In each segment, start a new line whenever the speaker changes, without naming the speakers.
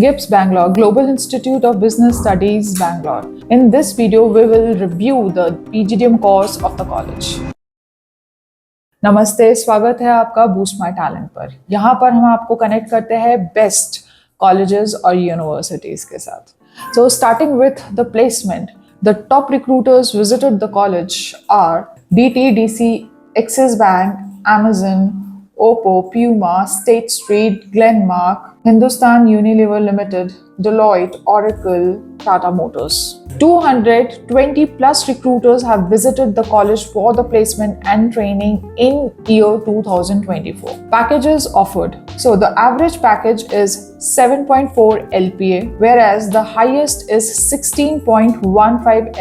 GIBS Bangalore, Global Institute of Business Studies, Bangalore. In this video, we will review the PGDM course of the college. नमस्ते, स्वागत है आपका boost my talent पर। यहाँ पर हम आपको कनेक्ट करते हैं बेस्ट कॉलेजेस और यूनिवर्सिटीज के साथ। So starting with the placement, the top recruiters visited the college are DTDC, Axis Bank, Amazon, Oppo, Puma, State Street, Glenmark, Hindustan Unilever Limited, Deloitte, Oracle, Tata Motors. 220 plus recruiters have visited the college for the placement and training in year 2024. Packages offered. So the average package is 7.4 LPA, whereas the highest is 16.15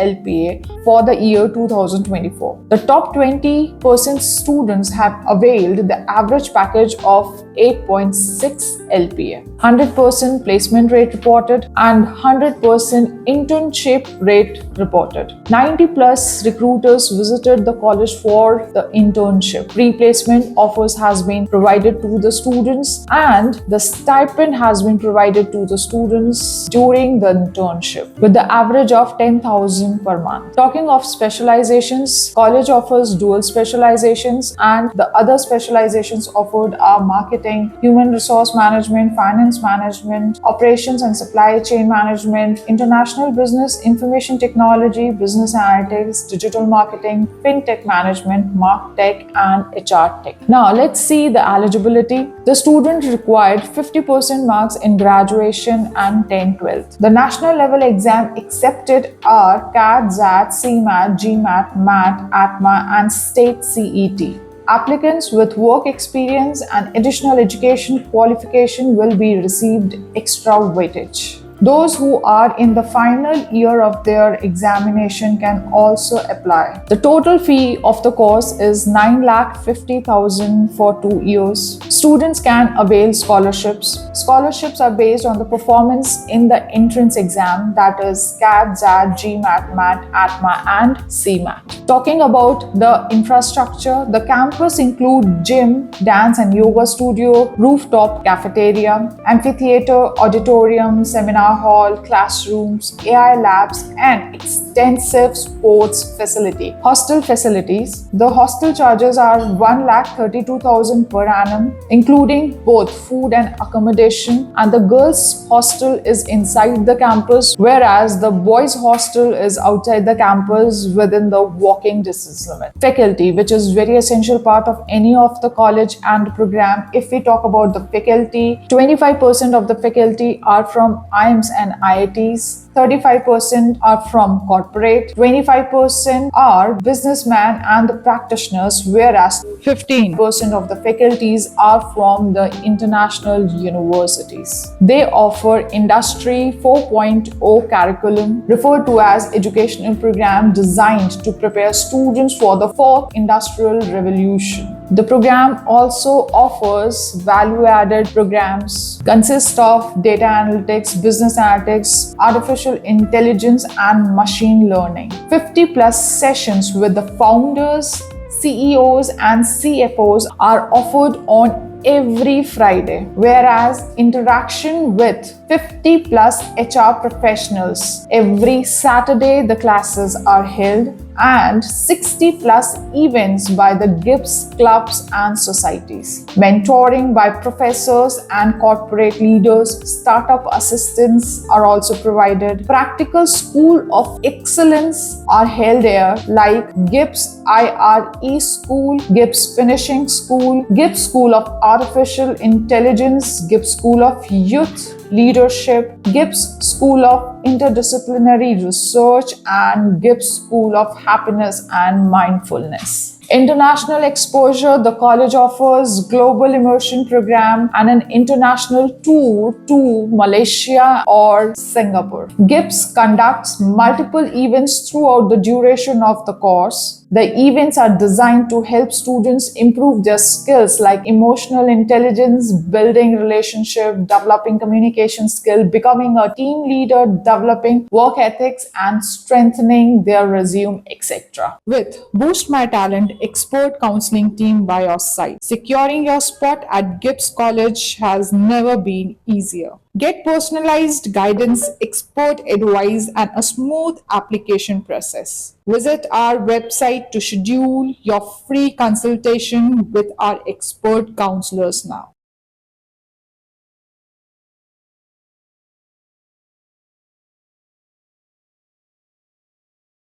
LPA for the year 2024. The top 20% students have availed the average package of 8.6 LPA. 100% placement rate reported and 100% internship rate reported. 90 plus recruiters visited the college for the internship. Pre-placement offers has been provided to the students and the stipend has been provided to the students during the internship with the average of 10,000 per month. Talking of specializations, college offers dual specializations and the other specializations offered are marketing, human resource management, finance management, operations and supply chain management, international business, information technology, business analytics, digital marketing, fintech management, martech and HR tech. Now let's see the eligibility. The student required 50% marks in graduation and 10/12th. The national level exam accepted are CAT, XAT, CMAT, GMAT, MAT, ATMA and state CET. Applicants with work experience and additional education qualification will be received extra weightage. Those who are in the final year of their examination can also apply. The total fee of the course is 9,50,000 for 2 years. Students can avail scholarships. Scholarships are based on the performance in the entrance exam, that is CAT, XAT, GMAT, MAT, ATMA and CMAT. Talking about the infrastructure, the campus include gym, dance and yoga studio, rooftop cafeteria, amphitheater, auditorium, seminar hall, classrooms, AI labs and extensive sports facility. Hostel facilities. The hostel charges are 1,32,000 per annum, including both food and accommodation, and the girls' hostel is inside the campus, whereas the boys' hostel is outside the campus within the walking distance limit. Faculty, which is very essential part of any of the college and program. If we talk about the faculty, 25% of the faculty are from IIMs and IITs, 35% are from corporate, 25% are businessmen and the practitioners, whereas 15% of the faculties are from the international universities. They offer Industry 4.0 curriculum, referred to as educational program designed to prepare students for the fourth industrial revolution. The program also offers value-added programs, consist of data analytics, business analytics, artificial intelligence and machine learning. 50 plus sessions with the founders, CEOs and CFOs are offered on every Friday, whereas interaction with 50 plus HR professionals every Saturday the classes are held, and 60 plus events by the GIBS clubs and societies. Mentoring by professors and corporate leaders, startup assistants are also provided. Practical school of excellence are held here, like GIBS IRE School, GIBS Finishing School, GIBS School of Artificial Intelligence, GIBS School of Youth Leadership, GIBS School of Interdisciplinary Research and GIBS School of Happiness and Mindfulness. International exposure, the college offers global immersion program and an international tour to Malaysia or Singapore. GIBS conducts multiple events throughout the duration of the course. The events are designed to help students improve their skills like emotional intelligence, building relationship, developing communication skill, becoming a team leader, developing work ethics and strengthening their resume, etc. With Boost My Talent expert counseling team by your side, securing your spot at GIBS College has never been easier. Get personalized guidance, expert advice, and a smooth application process. Visit our website to schedule your free consultation with our expert counselors now.